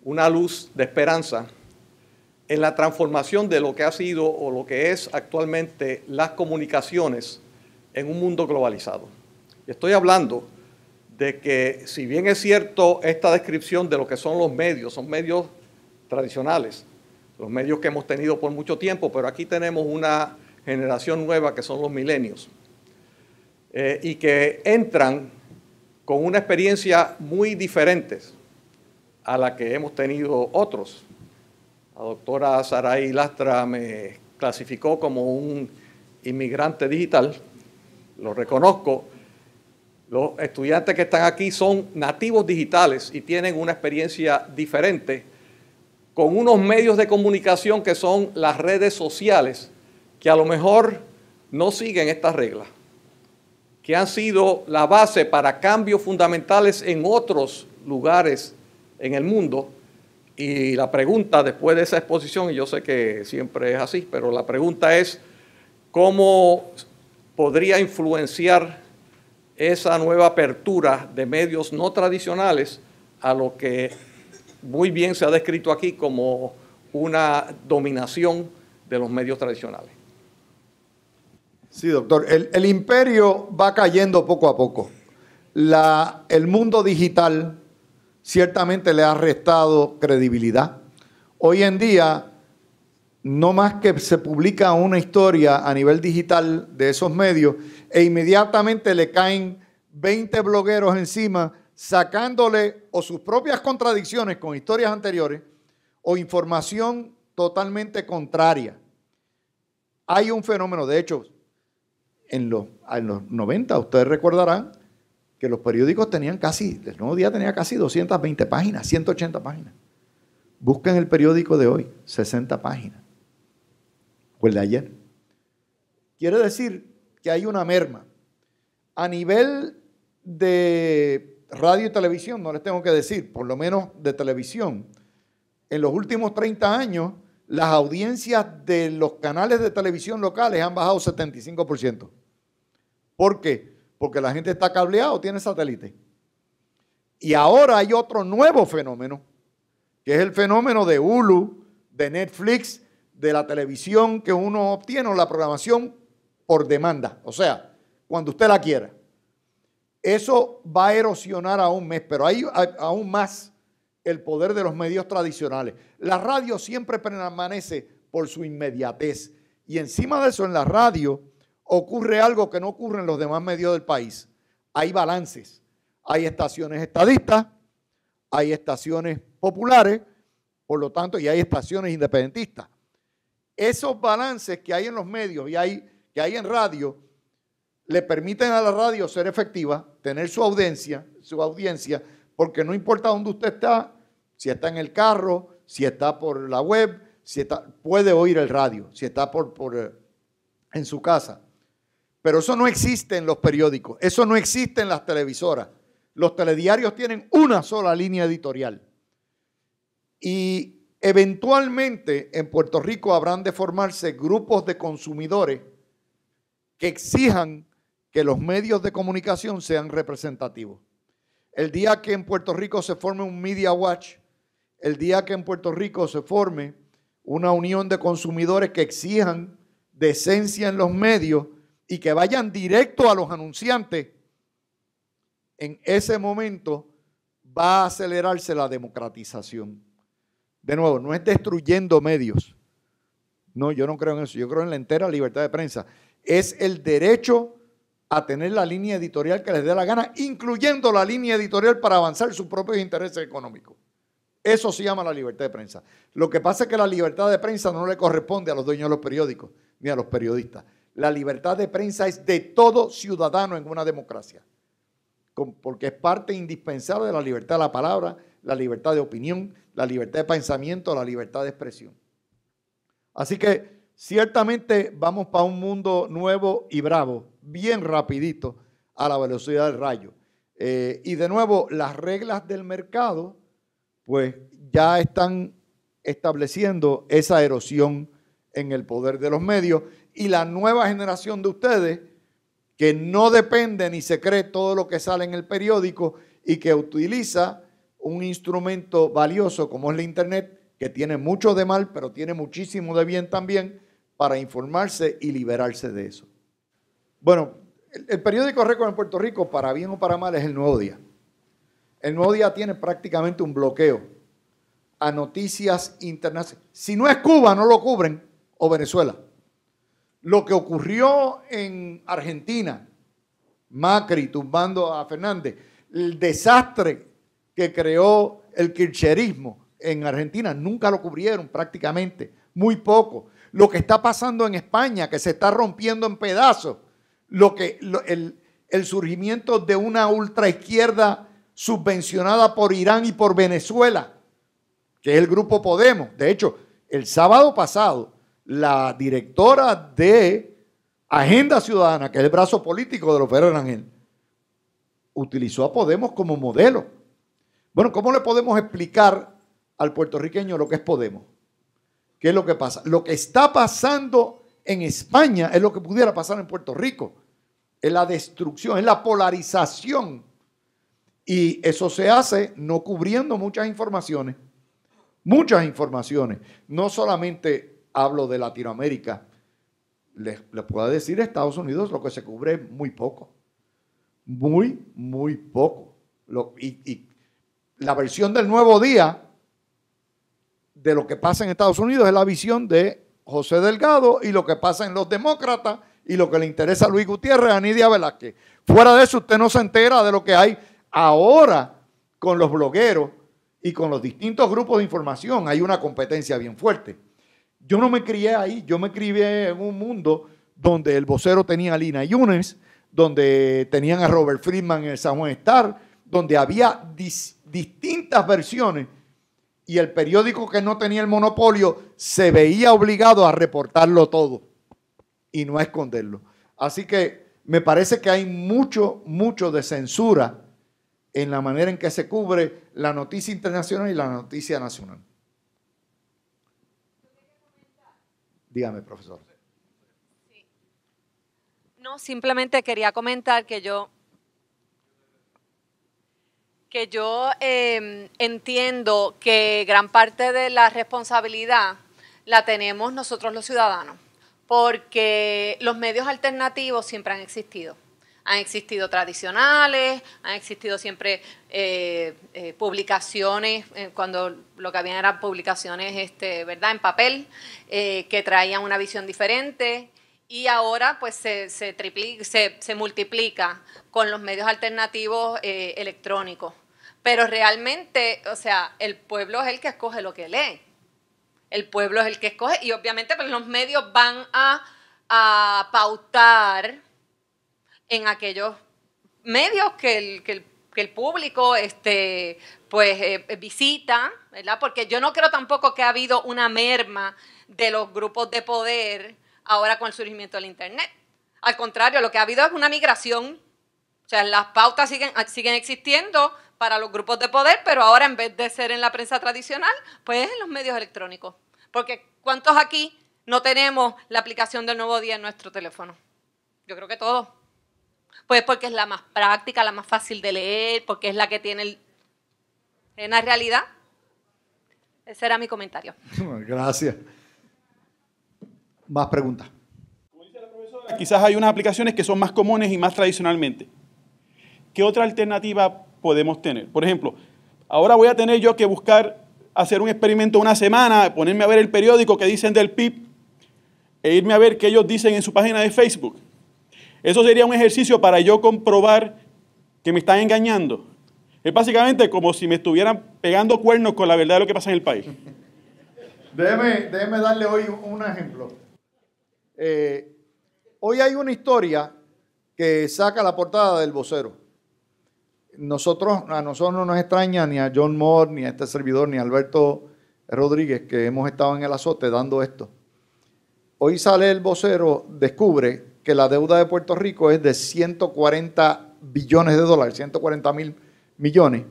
una luz de esperanza en la transformación de lo que ha sido o lo que es actualmente las comunicaciones en un mundo globalizado. Estoy hablando de que, si bien es cierto esta descripción de lo que son los medios, son medios tradicionales, los medios que hemos tenido por mucho tiempo, pero aquí tenemos una generación nueva que son los milenios, y que entran con una experiencia muy diferente a la que hemos tenido otros. La doctora Saray Lastra me clasificó como un inmigrante digital, lo reconozco. Los estudiantes que están aquí son nativos digitales y tienen una experiencia diferente con unos medios de comunicación que son las redes sociales, que a lo mejor no siguen estas reglas, que han sido la base para cambios fundamentales en otros lugares en el mundo. Y la pregunta después de esa exposición, y yo sé que siempre es así, pero la pregunta es cómo podría influenciar esa nueva apertura de medios no tradicionales a lo que muy bien se ha descrito aquí como una dominación de los medios tradicionales. Sí, doctor. El imperio va cayendo poco a poco. El mundo digital ciertamente le ha restado credibilidad. Hoy en día, no más que se publica una historia a nivel digital de esos medios e inmediatamente le caen 20 blogueros encima sacándole o sus propias contradicciones con historias anteriores o información totalmente contraria. Hay un fenómeno, de hecho, en los 90, ustedes recordarán que los periódicos tenían el Nuevo Día tenía casi 220 páginas, 180 páginas. Busquen el periódico de hoy, 60 páginas. O el de ayer. Quiere decir que hay una merma. A nivel de radio y televisión, no les tengo que decir, por lo menos de televisión, en los últimos 30 años, las audiencias de los canales de televisión locales han bajado 75%. ¿Por qué? Porque la gente está cableada o tiene satélite. Y ahora hay otro nuevo fenómeno, que es el fenómeno de Hulu, de Netflix, de la televisión que uno obtiene o la programación por demanda, o sea, cuando usted la quiera. Eso va a erosionar aún más, pero hay aún más el poder de los medios tradicionales. La radio siempre permanece por su inmediatez y encima de eso en la radio ocurre algo que no ocurre en los demás medios del país. Hay balances, hay estaciones estadistas, hay estaciones populares, por lo tanto, y hay estaciones independentistas. Esos balances que hay en los medios y que hay en radio le permiten a la radio ser efectiva, tener su audiencia, porque no importa dónde usted está, si está en el carro, si está por la web, puede oír el radio, si está en su casa. Pero eso no existe en los periódicos, eso no existe en las televisoras. Los telediarios tienen una sola línea editorial. Y eventualmente en Puerto Rico habrán de formarse grupos de consumidores que exijan que los medios de comunicación sean representativos. El día que en Puerto Rico se forme un Media Watch, el día que en Puerto Rico se forme una unión de consumidores que exijan decencia en los medios y que vayan directo a los anunciantes, en ese momento va a acelerarse la democratización. De nuevo, no es destruyendo medios. No, yo no creo en eso. Yo creo en la entera libertad de prensa. es el derecho a tener la línea editorial que les dé la gana, incluyendo la línea editorial para avanzar sus propios intereses económicos. Eso se llama la libertad de prensa. Lo que pasa es que la libertad de prensa no le corresponde a los dueños de los periódicos ni a los periodistas. La libertad de prensa es de todo ciudadano en una democracia, porque es parte indispensable de la libertad de la palabra, la libertad de opinión, la libertad de pensamiento, la libertad de expresión. Así que ciertamente vamos para un mundo nuevo y bravo, bien rapidito, a la velocidad del rayo. Y de nuevo, las reglas del mercado pues ya están estableciendo esa erosión en el poder de los medios, y la nueva generación de ustedes que no depende ni se cree todo lo que sale en el periódico y que utiliza un instrumento valioso como es la internet, que tiene mucho de mal pero tiene muchísimo de bien también, para informarse y liberarse de eso. Bueno, el periódico Récord en Puerto Rico, para bien o para mal, es El Nuevo Día. El Nuevo Día tiene prácticamente un bloqueo a noticias internacionales. Si no es Cuba, no lo cubren, o Venezuela. Lo que ocurrió en Argentina, Macri tumbando a Fernández, el desastre que creó el kirchnerismo en Argentina, nunca lo cubrieron prácticamente, muy poco. Lo que está pasando en España, que se está rompiendo en pedazos, el surgimiento de una ultraizquierda subvencionada por Irán y por Venezuela, que es el grupo Podemos. De hecho, el sábado pasado, la directora de Agenda Ciudadana, que es el brazo político de los Ferrer Rangel, utilizó a Podemos como modelo. Bueno, ¿cómo le podemos explicar al puertorriqueño lo que es Podemos? ¿Qué es lo que pasa? Lo que está pasando en España es lo que pudiera pasar en Puerto Rico. Es la destrucción, es la polarización. Y eso se hace no cubriendo muchas informaciones. Muchas informaciones. No solamente hablo de Latinoamérica. Les puedo decir Estados Unidos, lo que se cubre es muy poco. Muy, muy poco. Y la versión del Nuevo Día de lo que pasa en Estados Unidos es la visión de José Delgado y lo que pasa en los demócratas y lo que le interesa a Luis Gutiérrez, a Nidia Velázquez. Fuera de eso, usted no se entera de lo que hay ahora con los blogueros y con los distintos grupos de información. Hay una competencia bien fuerte. Yo no me crié ahí, yo me crié en un mundo donde el vocero tenía a Lina Yunes, donde tenían a Robert Friedman en el San Juan Star, donde había distintas versiones, y el periódico que no tenía el monopolio se veía obligado a reportarlo todo y no a esconderlo. Así que me parece que hay mucho de censura en la manera en que se cubre la noticia internacional y la noticia nacional. Dígame, profesor. Sí. No, simplemente quería comentar que yo entiendo que gran parte de la responsabilidad la tenemos nosotros los ciudadanos, porque los medios alternativos siempre han existido. Han existido tradicionales, han existido siempre publicaciones, cuando lo que habían eran publicaciones ¿verdad? En papel, que traían una visión diferente, y ahora pues se multiplica con los medios alternativos electrónicos. Pero realmente, o sea, el pueblo es el que escoge lo que lee. El pueblo es el que escoge, y obviamente pues, los medios van a pautar en aquellos medios que el público visita, ¿verdad? Porque yo no creo tampoco que ha habido una merma de los grupos de poder ahora con el surgimiento del Internet. Al contrario, lo que ha habido es una migración. O sea, las pautas siguen existiendo para los grupos de poder, pero ahora en vez de ser en la prensa tradicional, pues en los medios electrónicos. Porque ¿cuántos aquí no tenemos la aplicación del Nuevo Día en nuestro teléfono? Yo creo que todos. Pues porque es la más práctica, la más fácil de leer, porque es la que tiene en la realidad. Ese era mi comentario. Gracias. Más preguntas. Como dice la profesora, quizás hay unas aplicaciones que son más comunes y más tradicionalmente. ¿Qué otra alternativa podemos tener? Por ejemplo, ahora voy a tener yo que buscar, hacer un experimento una semana, ponerme a ver el periódico que dicen del PIB, e irme a ver qué ellos dicen en su página de Facebook. Eso sería un ejercicio para yo comprobar que me están engañando. Es básicamente como si me estuvieran pegando cuernos con la verdad de lo que pasa en el país. Déjeme darle hoy un ejemplo. Hoy hay una historia que saca la portada del Vocero. A nosotros no nos extraña ni a John Moore, ni a este servidor, ni a Alberto Rodríguez, que hemos estado en el azote dando esto. Hoy sale el Vocero, descubre que la deuda de Puerto Rico es de 140 billones de dólares, 140.000 millones,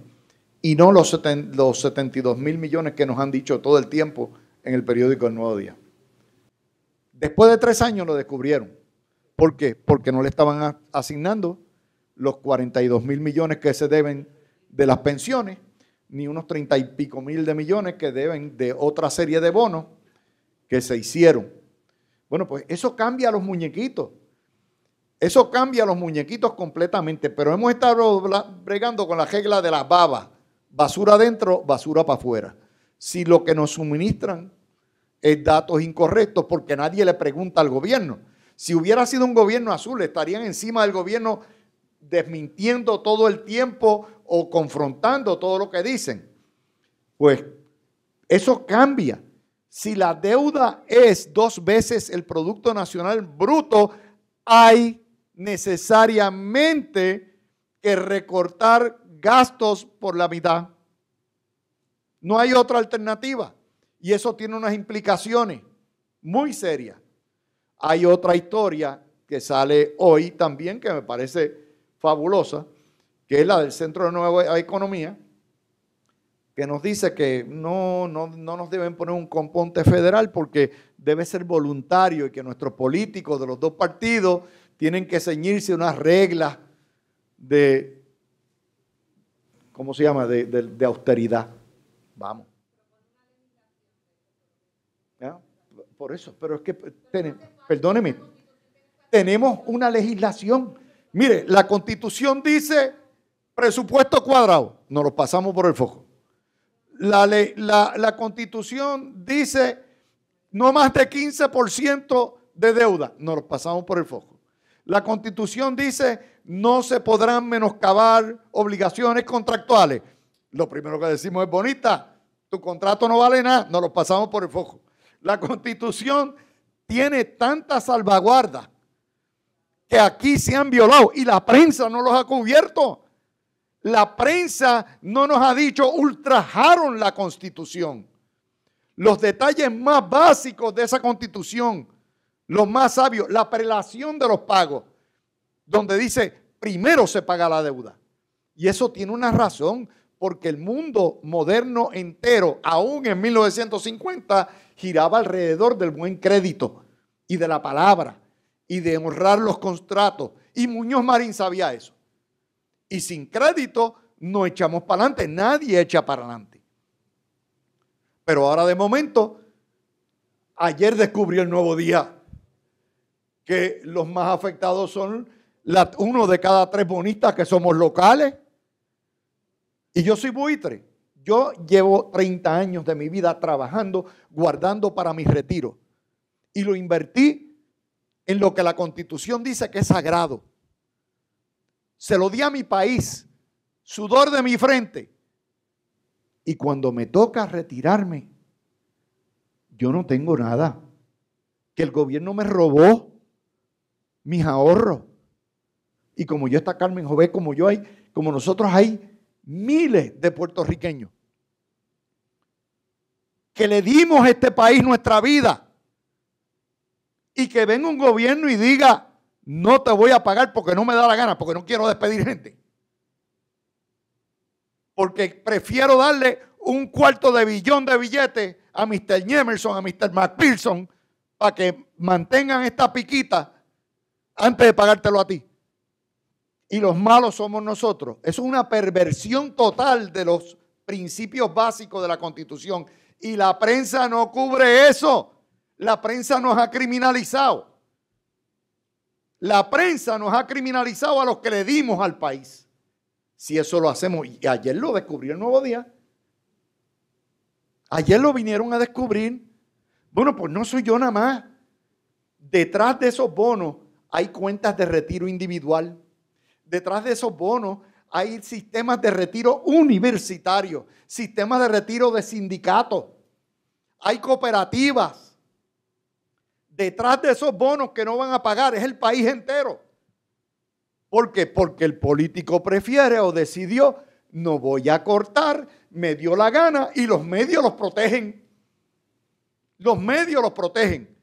y no los 72.000 millones que nos han dicho todo el tiempo en el periódico El Nuevo Día. Después de 3 años lo descubrieron. ¿Por qué? Porque no le estaban asignando los 42.000 millones que se deben de las pensiones, ni unos 30 y pico mil de millones que deben de otra serie de bonos que se hicieron. Bueno, pues eso cambia a los muñequitos. Eso cambia a los muñequitos completamente, pero hemos estado bregando con la regla de la baba. Basura adentro, basura para afuera. Si lo que nos suministran es datos incorrectos, porque nadie le pregunta al gobierno. Si hubiera sido un gobierno azul, estarían encima del gobierno desmintiendo todo el tiempo o confrontando todo lo que dicen. Pues eso cambia. Si la deuda es 2 veces el Producto Nacional Bruto, hay necesariamente que recortar gastos por la mitad. No hay otra alternativa. Y eso tiene unas implicaciones muy serias. Hay otra historia que sale hoy también que me parece fabulosa, que es la del Centro de Nueva Economía, que nos dice que no nos deben poner un componente federal porque debe ser voluntario y que nuestros políticos de los 2 partidos tienen que ceñirse unas reglas de, ¿cómo se llama?, de austeridad. Vamos. ¿Ya? Por eso, pero es que, perdóneme, tenemos una legislación. Mire, la Constitución dice presupuesto cuadrado, nos lo pasamos por el foco. La Constitución dice no más de 15% de deuda, nos lo pasamos por el foco. La Constitución dice no se podrán menoscabar obligaciones contractuales. Lo primero que decimos es bonita, tu contrato no vale nada, nos lo pasamos por el foco. La Constitución tiene tantas salvaguardas que aquí se han violado y la prensa no los ha cubierto. La prensa no nos ha dicho, ultrajaron la Constitución. Los detalles más básicos de esa Constitución, los más sabios, la prelación de los pagos, donde dice, primero se paga la deuda. Y eso tiene una razón, porque el mundo moderno entero, aún en 1950, giraba alrededor del buen crédito y de la palabra y de honrar los contratos. Y Muñoz Marín sabía eso. Y sin crédito no echamos para adelante, nadie echa para adelante. Pero ahora de momento, ayer descubrió El Nuevo Día que los más afectados son 1 de cada 3 bonistas que somos locales. Y yo soy buitre. Yo llevo 30 años de mi vida trabajando, guardando para mi retiro. Y lo invertí en lo que la Constitución dice que es sagrado. Se lo di a mi país, sudor de mi frente. Y cuando me toca retirarme, yo no tengo nada. Que el gobierno me robó mis ahorros. Y como yo está Carmen Jové, como nosotros hay miles de puertorriqueños que le dimos a este país nuestra vida y que venga un gobierno y diga no te voy a pagar porque no me da la gana, porque no quiero despedir gente, porque prefiero darle $250 million de billetes a Mr. Emerson, a Mr. McPherson para que mantengan esta piquita antes de pagártelo a ti. Y los malos somos nosotros. Eso es una perversión total de los principios básicos de la Constitución. Y la prensa no cubre eso. La prensa nos ha criminalizado. La prensa nos ha criminalizado a los que le dimos al país. Si eso lo hacemos, y ayer lo descubrió El Nuevo Día. Ayer lo vinieron a descubrir. Bueno, pues no soy yo nada más. Detrás de esos bonos hay cuentas de retiro individual. Detrás de esos bonos hay sistemas de retiro universitario, sistemas de retiro de sindicatos. Hay cooperativas. Detrás de esos bonos que no van a pagar es el país entero. ¿Por qué? Porque el político prefiere o decidió, no voy a cortar, me dio la gana, y los medios los protegen. Los medios los protegen.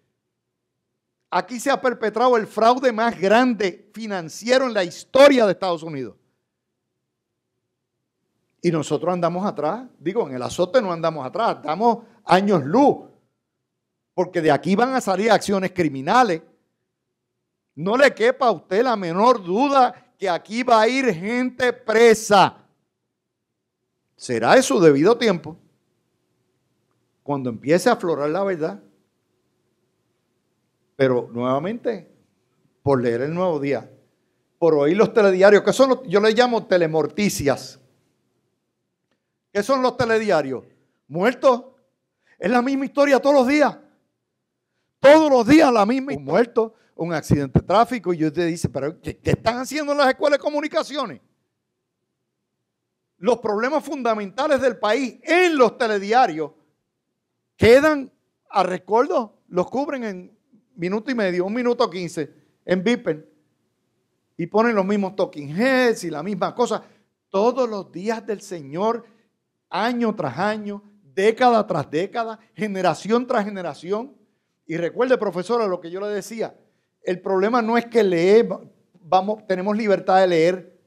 Aquí se ha perpetrado el fraude más grande financiero en la historia de Estados Unidos. Y nosotros andamos atrás. Digo, en el azote no andamos atrás, estamos años luz. Porque de aquí van a salir acciones criminales. No le quepa a usted la menor duda que aquí va a ir gente presa. Será de su debido tiempo. Cuando empiece a aflorar la verdad. Pero nuevamente, por leer el Nuevo Día, por oír los telediarios, que son yo les llamo telemorticias. ¿Qué son los telediarios? Muertos. Es la misma historia todos los días. Todos los días la misma. Un muerto, un accidente de tráfico, y usted dice, pero ¿qué están haciendo en las escuelas de comunicaciones? Los problemas fundamentales del país en los telediarios quedan a recuerdo, los cubren en minuto y medio, 1 minuto 15 en Viper, y ponen los mismos talking heads y la misma cosa todos los días del Señor, año tras año, década tras década, generación tras generación. Y recuerde, profesora, lo que yo le decía, el problema no es que tenemos libertad de leer,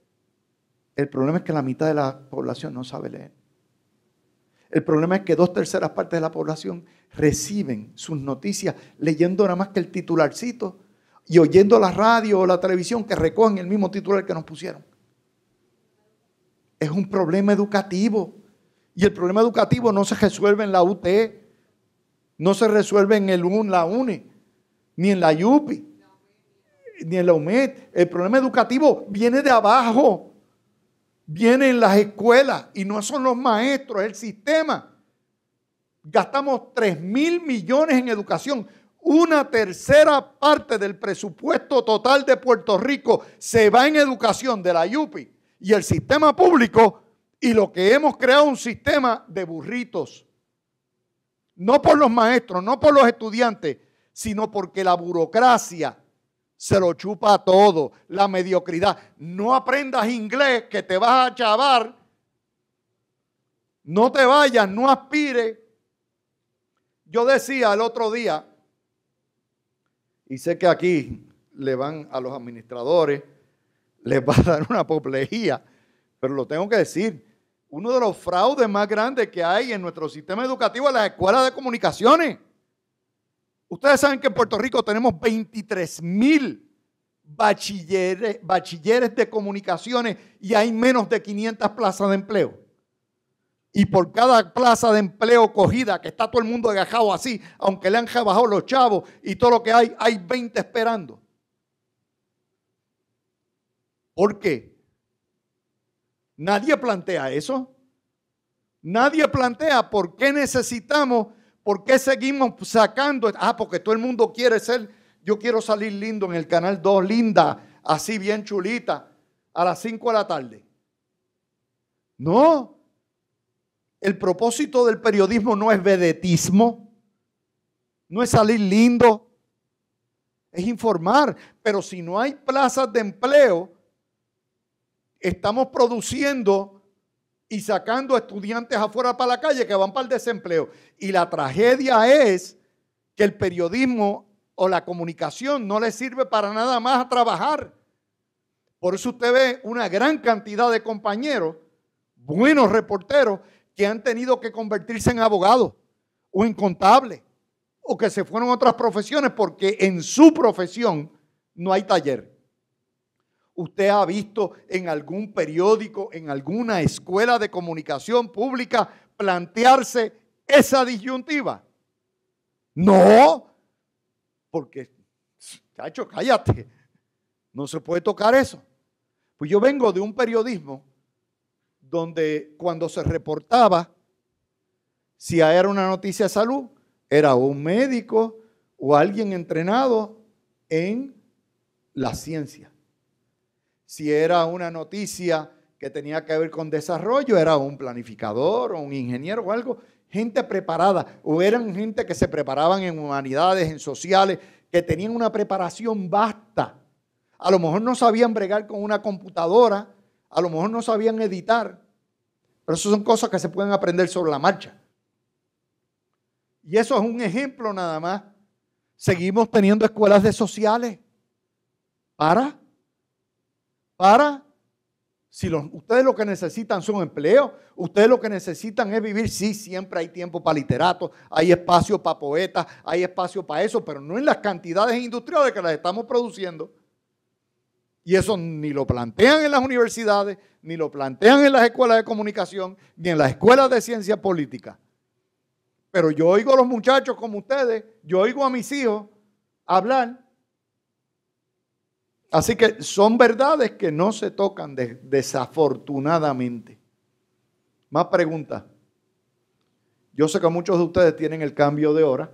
el problema es que la mitad de la población no sabe leer. El problema es que 2/3 partes de la población reciben sus noticias leyendo nada más que el titularcito y oyendo la radio o la televisión que recogen el mismo titular que nos pusieron. Es un problema educativo. Y el problema educativo no se resuelve en la UT, no se resuelve en la UNE, ni en la YUPI, ni en la UMED. El problema educativo viene de abajo. Viene en las escuelas y no son los maestros, es el sistema. Gastamos 3,000 millones en educación. 1/3 parte del presupuesto total de Puerto Rico se va en educación de la YUPI y el sistema público, y lo que hemos creado un sistema de burritos. No por los maestros, no por los estudiantes, sino porque la burocracia se lo chupa todo, la mediocridad. No aprendas inglés que te vas a chavar. No te vayas, no aspires. Yo decía el otro día, y sé que aquí le van a los administradores, les va a dar una apoplejía, pero lo tengo que decir. Uno de los fraudes más grandes que hay en nuestro sistema educativo es las escuelas de comunicaciones. Ustedes saben que en Puerto Rico tenemos 23,000 bachilleres de comunicaciones y hay menos de 500 plazas de empleo. Y por cada plaza de empleo cogida, que está todo el mundo agajado así, aunque le han bajado los chavos y todo lo que hay 20 esperando. ¿Por qué? Nadie plantea eso. Nadie plantea por qué necesitamos, por qué seguimos sacando. Porque todo el mundo quiere ser, yo quiero salir lindo en el Canal 2, linda, así bien chulita, a las 5 de la tarde. No. El propósito del periodismo no es vedetismo, no es salir lindo, es informar. Pero si no hay plazas de empleo, estamos produciendo y sacando estudiantes afuera para la calle que van para el desempleo. Y la tragedia es que el periodismo o la comunicación no le sirve para nada más a trabajar. Por eso usted ve una gran cantidad de compañeros, buenos reporteros, que han tenido que convertirse en abogados o en contables o que se fueron a otras profesiones porque en su profesión no hay taller. ¿Usted ha visto en algún periódico, en alguna escuela de comunicación pública plantearse esa disyuntiva? No, porque, chacho, cállate, no se puede tocar eso. Pues yo vengo de un periodismo donde cuando se reportaba, si era una noticia de salud, era un médico o alguien entrenado en la ciencia. Si era una noticia que tenía que ver con desarrollo, era un planificador o un ingeniero o algo, gente preparada, o eran gente que se preparaban en humanidades, en sociales, que tenían una preparación vasta. A lo mejor no sabían bregar con una computadora, a lo mejor no sabían editar, pero eso son cosas que se pueden aprender sobre la marcha. Y eso es un ejemplo nada más. Seguimos teniendo escuelas de sociales. Si ustedes lo que necesitan son empleos, ustedes lo que necesitan es vivir, sí, siempre hay tiempo para literatos, hay espacio para poetas, hay espacio para eso, pero no en las cantidades industriales que las estamos produciendo. Y eso ni lo plantean en las universidades, ni lo plantean en las escuelas de comunicación, ni en las escuelas de ciencia política. Pero yo oigo a los muchachos como ustedes, yo oigo a mis hijos hablar. Así que son verdades que no se tocan desafortunadamente. Más preguntas. Yo sé que muchos de ustedes tienen el cambio de hora,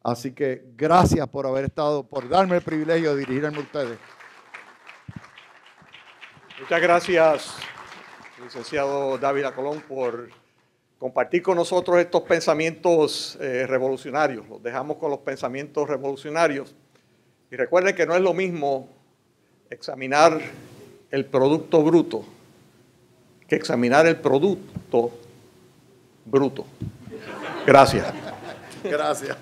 así que gracias por haber estado, por darme el privilegio de dirigirme a ustedes. Muchas gracias, licenciado Dávila Colón, por compartir con nosotros estos pensamientos revolucionarios. Los dejamos con los pensamientos revolucionarios. Y recuerden que no es lo mismo examinar el producto bruto que examinar el producto bruto. Gracias. Gracias.